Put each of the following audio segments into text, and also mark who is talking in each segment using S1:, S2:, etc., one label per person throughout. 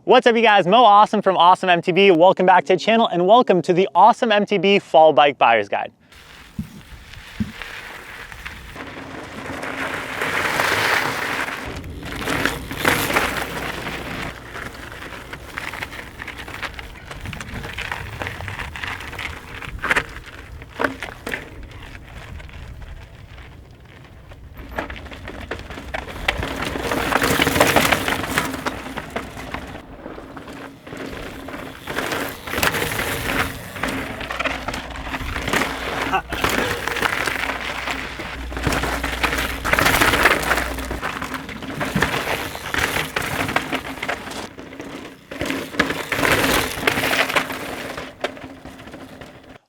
S1: What's up you guys, Mo Awesome from Awesome MTB. Welcome back to the channel and welcome to the Awesome MTB Fall Bike Buyer's Guide.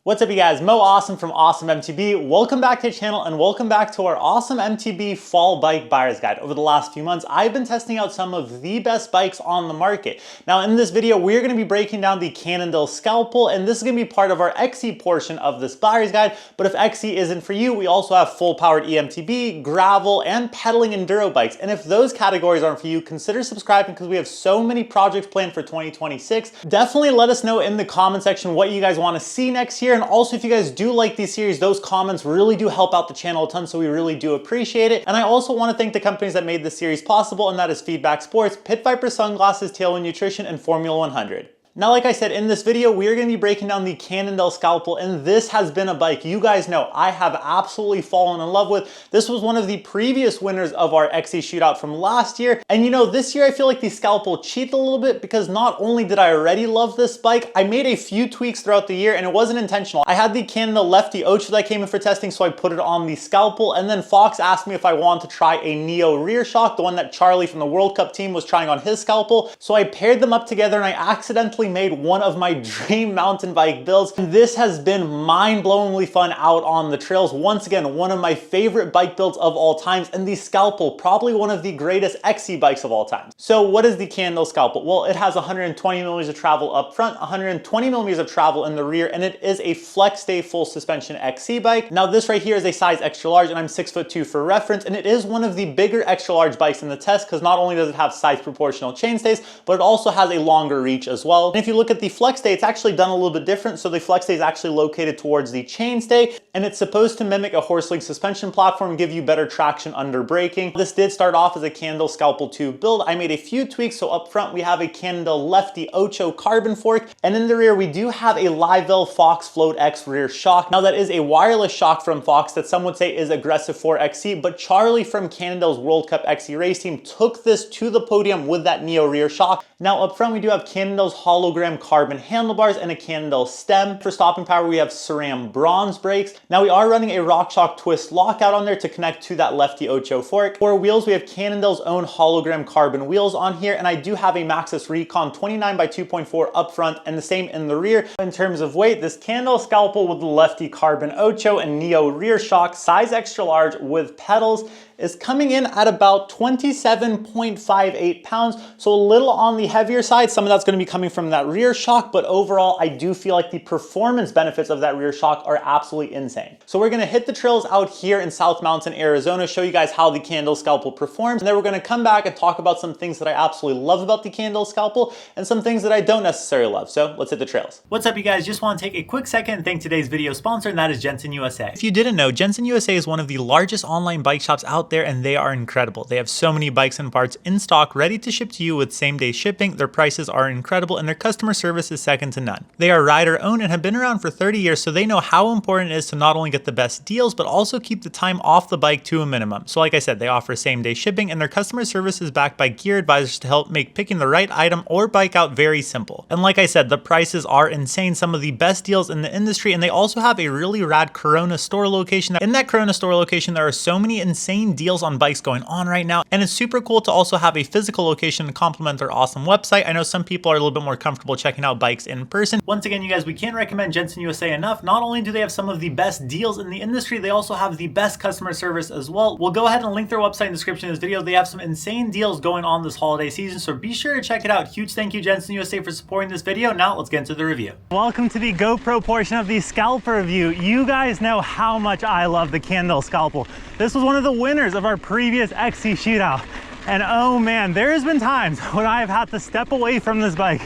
S1: What's up you guys, Mo Awesome from Awesome MTB. Welcome back to the channel and welcome back to our Awesome MTB Fall Bike Buyer's Guide. Over the last few months, I've been testing out some of the best bikes on the market. Now in this video, we're gonna be breaking down the Cannondale Scalpel, and this is gonna be part of our XC portion of this buyer's guide. But if XC isn't for you, we also have full powered EMTB, gravel, and pedaling enduro bikes. And if those categories aren't for you, consider subscribing because we have so many projects planned for 2026. Definitely let us know in the comment section what you guys wanna see next year. And also, if you guys do like these series, those comments really do help out the channel a ton, so we really do appreciate it. And I also want to thank the companies that made this series possible, and that is Feedback Sports, Pit Viper Sunglasses, Tailwind Nutrition, and Formula 100. Now, like I said, in this video, we are going to be breaking down the Cannondale Scalpel, and this has been a bike you guys know I have absolutely fallen in love with. This was one of the previous winners of our XC shootout from last year. And you know, this year I feel like the Scalpel cheated a little bit because not only did I already love this bike, I made a few tweaks throughout the year and it wasn't intentional. I had the Cannondale Lefty Ocho that came in for testing, so I put it on the Scalpel, and then Fox asked me if I wanted to try a Neo rear shock, the one that Charlie from the World Cup team was trying on his Scalpel. So I paired them up together and I accidentally made one of my dream mountain bike builds. And this has been mind-blowingly fun out on the trails. Once again, one of my favorite bike builds of all times, and the Scalpel, probably one of the greatest XC bikes of all time. So what is the Cannondale Scalpel? Well, it has 120 millimeters of travel up front, 120 millimeters of travel in the rear, and it is a flex stay full suspension XC bike. Now this right here is a size extra large, and I'm 6'2" for reference, and it is one of the bigger extra large bikes in the test because not only does it have size proportional chainstays, but it also has a longer reach as well. And if you look at the flex stay, it's actually done a little bit different. So the flex stay is actually located towards the chainstay, and it's supposed to mimic a horse link suspension platform, give you better traction under braking. This did start off as a Cannondale Scalpel 2 build. I made a few tweaks. So up front, we have a Cannondale Lefty Ocho carbon fork, and in the rear, we do have a Livell Fox Float X rear shock. Now that is a wireless shock from Fox that some would say is aggressive for XC, but Charlie from Cannondale's World Cup XC race team took this to the podium with that Neo rear shock. Now up front, we do have Cannondale's hologram carbon handlebars and a Cannondale stem. For stopping power, we have SRAM bronze brakes. Now we are running a RockShox twist lockout on there to connect to that Lefty Ocho fork. For wheels, we have Cannondale's own hologram carbon wheels on here, and I do have a Maxxis Recon 29 by 2.4 up front and the same in the rear. In terms of weight, this Cannondale Scalpel with the Lefty carbon Ocho and Neo rear shock, size extra large with pedals, is coming in at about 27.58 pounds. So a little on the heavier side. Some of that's gonna be coming from that rear shock, but overall, I do feel like the performance benefits of that rear shock are absolutely insane. So we're gonna hit the trails out here in South Mountain, Arizona, show you guys how the Cannondale Scalpel performs, and then we're gonna come back and talk about some things that I absolutely love about the Cannondale Scalpel and some things that I don't necessarily love. So let's hit the trails. What's up you guys? Just wanna take a quick second and thank today's video sponsor, and that is Jensen USA. If you didn't know, Jensen USA is one of the largest online bike shops out there, and they are incredible. They have so many bikes and parts in stock ready to ship to you with same-day shipping. Their prices are incredible and their customer service is second to none. They are rider owned and have been around for 30 years, so they know how important it is to not only get the best deals, but also keep the time off the bike to a minimum. So like I said, they offer same-day shipping, and their customer service is backed by gear advisors to help make picking the right item or bike out very simple. And like I said, the prices are insane, some of the best deals in the industry, and they also have a really rad Corona store location. In that Corona store location, there are so many insane deals on bikes going on right now, and it's super cool to also have a physical location to complement their awesome website. I know some people are a little bit more comfortable checking out bikes in person. Once again, you guys, we can't recommend Jensen USA enough. Not only do they have some of the best deals in the industry, they also have the best customer service as well. We'll go ahead and link their website in the description of this video. They have some insane deals going on this holiday season, so be sure to check it out. Huge thank you, Jensen USA, for supporting this video. Now let's get into the review. Welcome to the GoPro portion of the Scalpel review. You guys know how much I love the Cannondale Scalpel. This was one of the winners of our previous XC shootout. And oh man, there's been times when I've had to step away from this bike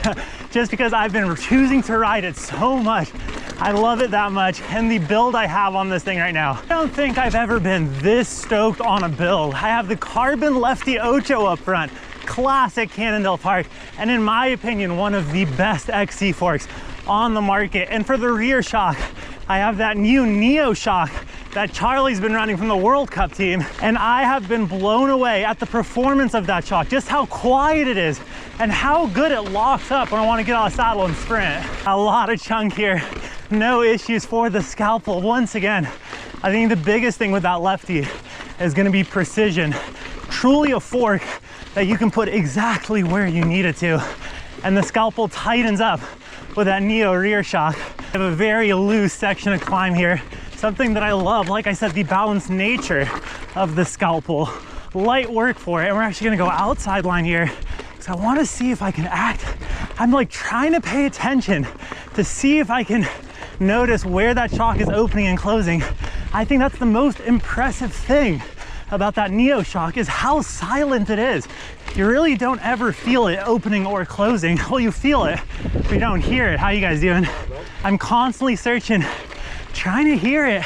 S1: just because I've been choosing to ride it so much. I love it that much, and the build I have on this thing right now. I don't think I've ever been this stoked on a build. I have the carbon Lefty Ocho up front, classic Cannondale Park, and in my opinion, one of the best XC forks on the market. And for the rear shock, I have that new Neo shock that Charlie's been running from the World Cup team, and I have been blown away at the performance of that shock, just how quiet it is and how good it locks up when I want to get out of saddle and sprint. A lot of chunk here, no issues for the Scalpel. Once again, I think the biggest thing with that Lefty is going to be precision. Truly a fork that you can put exactly where you need it to, and the Scalpel tightens up with that Neo rear shock. I have a very loose section of climb here, something that I love. Like I said, the balanced nature of the Scalpel, light work for it. And we're actually gonna go outside line here because I want to see if I can act. I'm like trying to pay attention to see if I can notice where that shock is opening and closing. I think that's the most impressive thing about that Neo shock, is how silent it is. You really don't ever feel it opening or closing. Well, you feel it, but you don't hear it. How you guys doing? I'm constantly searching, trying to hear it,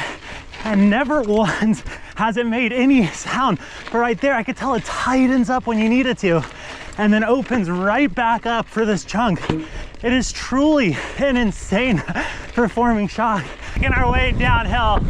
S1: and never once has it made any sound. But right there, I could tell it tightens up when you need it to, and then opens right back up for this chunk. It is truly an insane performing shock. Making our way downhill,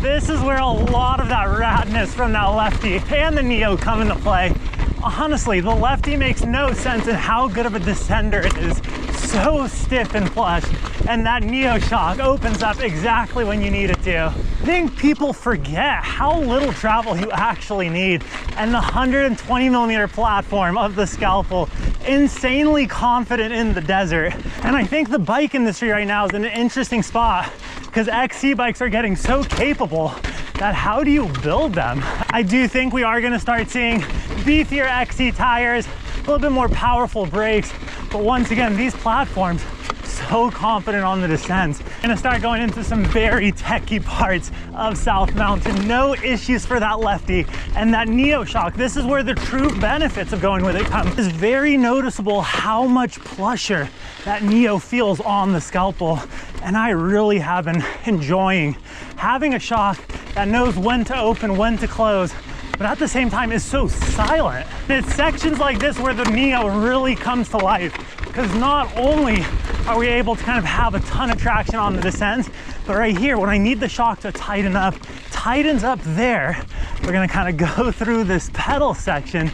S1: this is where a lot of that radness from that Lefty and the Neo come into play. Honestly, the Lefty makes no sense in how good of a descender it is. So stiff and plush, and that Neo shock opens up exactly when you need it to. I think people forget how little travel you actually need, and the 120mm platform of the Scalpel, insanely confident in the desert. And I think the bike industry right now is in an interesting spot because XC bikes are getting so capable that how do you build them? I do think we are gonna start seeing beefier XC tires, a little bit more powerful brakes, but once again, these platforms, so confident on the descents. Gonna start going into some very techy parts of South Mountain. No issues for that Lefty, and that Neo shock, this is where the true benefits of going with it come. It's very noticeable how much plusher that Neo feels on the Scalpel, and I really have been enjoying having a shock that knows when to open, when to close, but at the same time is so silent. It's sections like this where the Neo really comes to life, because not only are we able to kind of have a ton of traction on the descents, but right here, when I need the shock to tighten up, tightens up there. We're gonna kind of go through this pedal section,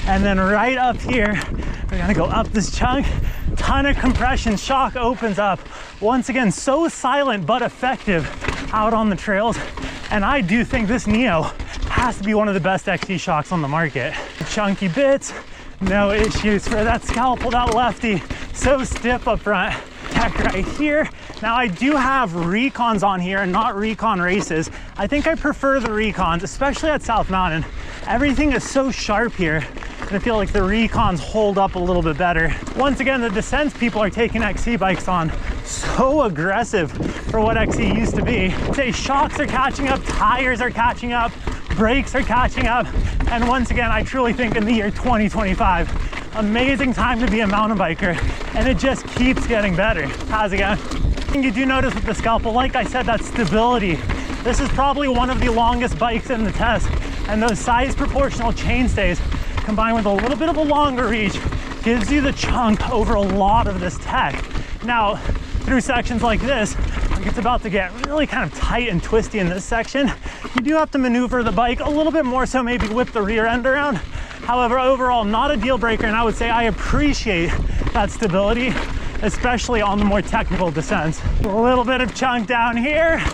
S1: and then right up here, we're gonna go up this chunk, ton of compression, shock opens up. Once again, so silent but effective out on the trails. And I do think this Neo has to be one of the best XC shocks on the market. Chunky bits, no issues for that Scalpel, that Lefty, so stiff up front. Tech right here. Now I do have Recons on here and not Recon races. I think I prefer the Recons, especially at South Mountain. Everything is so sharp here, and I feel like the Recons hold up a little bit better. Once again, the descents people are taking XC bikes on, so aggressive for what XC used to be. Say shocks are catching up, tires are catching up, brakes are catching up, and once again, I truly think in the year 2025, amazing time to be a mountain biker, and it just keeps getting better. How's it going? You do notice with the Scalpel, like I said, that stability. This is probably one of the longest bikes in the test, and those size proportional chainstays combined with a little bit of a longer reach gives you the chunk over a lot of this tech. Now, through sections like this, like it's about to get really kind of tight and twisty in this section, you do have to maneuver the bike a little bit more, so maybe whip the rear end around. However, overall, not a deal breaker, and I would say I appreciate that stability, especially on the more technical descents. A little bit of chunk down here,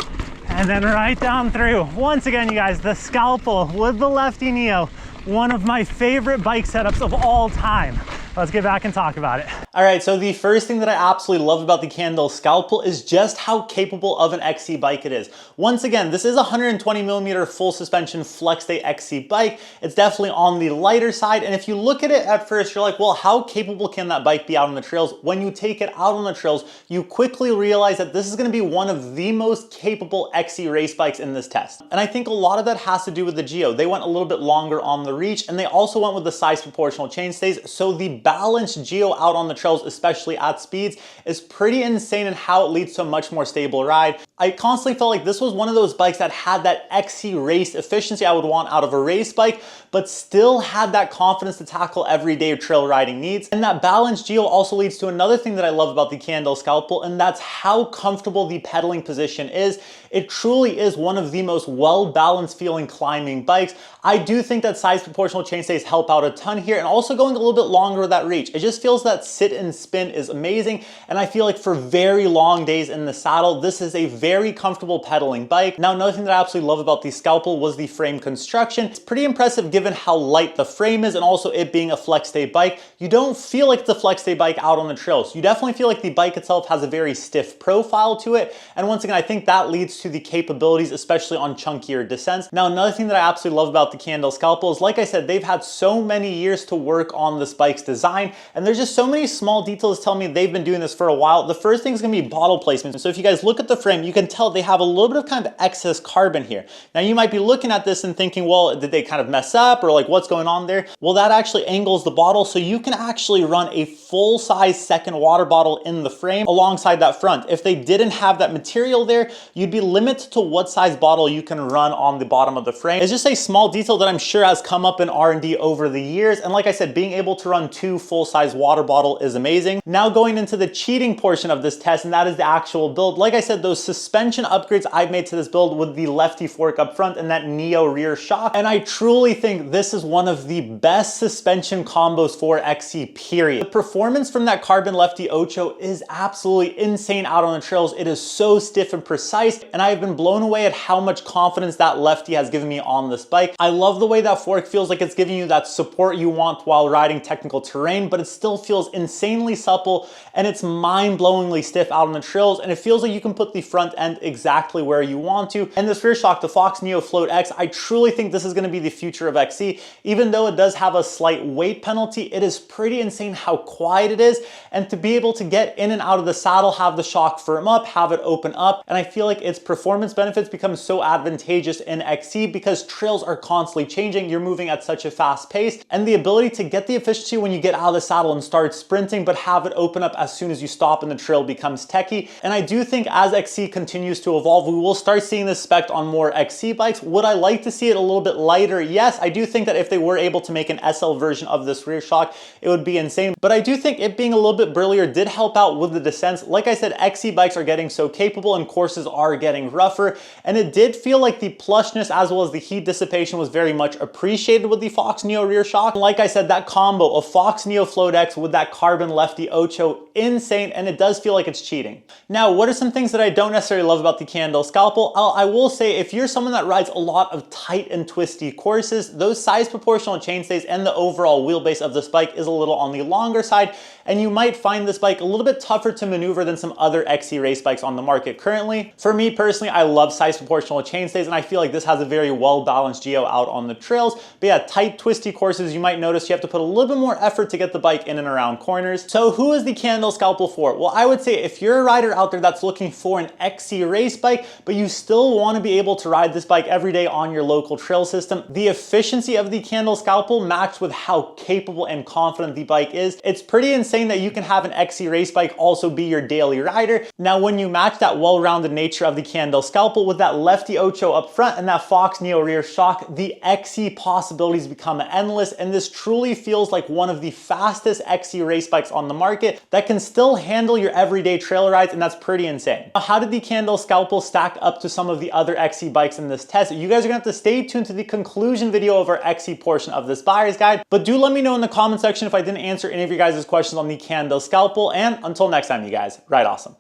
S1: and then right down through. Once again, you guys, the Scalpel with the Lefty Neo, one of my favorite bike setups of all time. let's get back and talk about it. All right, so the first thing that I absolutely love about the Cannondale Scalpel is just how capable of an XC bike it is. Once again, this is a 120mm full suspension flex day XC bike. It's definitely on the lighter side, and if you look at it at first, you're like, well, how capable can that bike be out on the trails? When you take it out on the trails, you quickly realize that this is gonna be one of the most capable XC race bikes in this test. And I think a lot of that has to do with the geo. They went a little bit longer on the reach, and they also went with the size proportional chainstays, so the balanced geo out on the trails, especially at speeds, is pretty insane in how it leads to a much more stable ride. I constantly felt like this was one of those bikes that had that XC race efficiency I would want out of a race bike, but still had that confidence to tackle everyday trail riding needs. And that balanced geo also leads to another thing that I love about the Cannondale Scalpel, and that's how comfortable the pedaling position is. It truly is one of the most well-balanced feeling climbing bikes. I do think that size proportional chainstays help out a ton here, and also going a little bit longer with that reach. It just feels that sit and spin is amazing, and I feel like for very long days in the saddle, this is a very comfortable pedaling bike. Now, another thing that I absolutely love about the Scalpel was the frame construction. It's pretty impressive given how light the frame is, and also it being a flex day bike. You don't feel like it's a flex day bike out on the trails. You definitely feel like the bike itself has a very stiff profile to it, and once again, I think that leads to the capabilities, especially on chunkier descents. Now, another thing that I absolutely love about the Cannondale Scalpel is, like I said, they've had so many years to work on this bike's design, and there's just so many small details telling me they've been doing this for a while. The first thing is going to be bottle placement. So if you guys look at the frame, you can tell they have a little bit of kind of excess carbon here. Now, you might be looking at this and thinking, well, did they kind of mess up, or like what's going on there? Well, that actually angles the bottle, so you can actually run a full-size second water bottle in the frame alongside that front. If they didn't have that material there, you'd be limited to what size bottle you can run on the bottom of the frame. It's just a small detail that I'm sure has come up in R&D over the years, and like I said, being able to run 2 full-size water bottle is amazing. Now, going into the cheating portion of this test, and that is the actual build. Like I said, those suspension upgrades I've made to this build with the lefty fork up front and that Neo rear shock, and I truly think this is one of the best suspension combos for XC, period. The performance from that carbon lefty Ocho is absolutely insane out on the trails. It is so stiff and precise, and I've been blown away at how much confidence that lefty has given me on this bike. I love the way that fork feels like it's giving you that support you want while riding technical terrain, but it still feels insanely supple, and it's mind-blowingly stiff out on the trails, and it feels like you can put the front end exactly where you want to. And this rear shock, the Fox Neo Float X, I truly think this is going to be the future of XC. Even though it does have a slight weight penalty, it is pretty insane how quiet it is, and to be able to get in and out of the saddle, have the shock firm up, have it open up, and I feel like its performance benefits become so advantageous in XC because trails are constantly changing. You're moving at such a fast pace, and the ability to get the efficiency when you get out of the saddle and start sprinting, but have it open up as soon as you stop and the trail becomes techie. And I do think as XC continues to evolve, we will start seeing this spec on more XC bikes. Would I like to see it a little bit lighter? Yes, I do think that if they were able to make an SL version of this rear shock, it would be insane. But I do think it being a little bit burlier did help out with the descents. Like I said, XC bikes are getting so capable and courses are getting rougher, and it did feel like the plushness as well as the heat dissipation was very much appreciated with the Fox Neo rear shock. And like I said, that combo of Fox Neo Float X with that carbon lefty Ocho, insane, and it does feel like it's cheating. Now, what are some things that I don't necessarily love about the Cannondale Scalpel? I will say, if you're someone that rides a lot of tight and twisty courses, those size proportional chainstays and the overall wheelbase of this bike is a little on the longer side, and you might find this bike a little bit tougher to maneuver than some other XC race bikes on the market currently. For me personally, I love size proportional chainstays, and I feel like this has a very well-balanced geo out on the trails. But yeah, tight, twisty courses, you might notice you have to put a little bit more effort to get the bike in and around corners. So who is the Cannondale Scalpel for? Well, I would say if you're a rider out there that's looking for an XC race bike, but you still want to be able to ride this bike every day on your local trail system, the efficiency of the Cannondale Scalpel matched with how capable and confident the bike is, it's pretty insane that you can have an XC race bike also be your daily rider. Now, when you match that well-rounded nature of the Cannondale Scalpel with that lefty Ocho up front and that Fox Neo rear shock, the XC possibilities become endless, and this truly feels like one of the fastest XC race bikes on the market that can still handle your everyday trail rides, and that's pretty insane. Now, how did the Cannondale Scalpel stack up to some of the other XC bikes in this test? You guys are gonna have to stay tuned to the conclusion video of our XC portion of this buyer's guide, but do let me know in the comment section if I didn't answer any of your guys' questions on the Cannondale Scalpel, and until next time, you guys, ride awesome.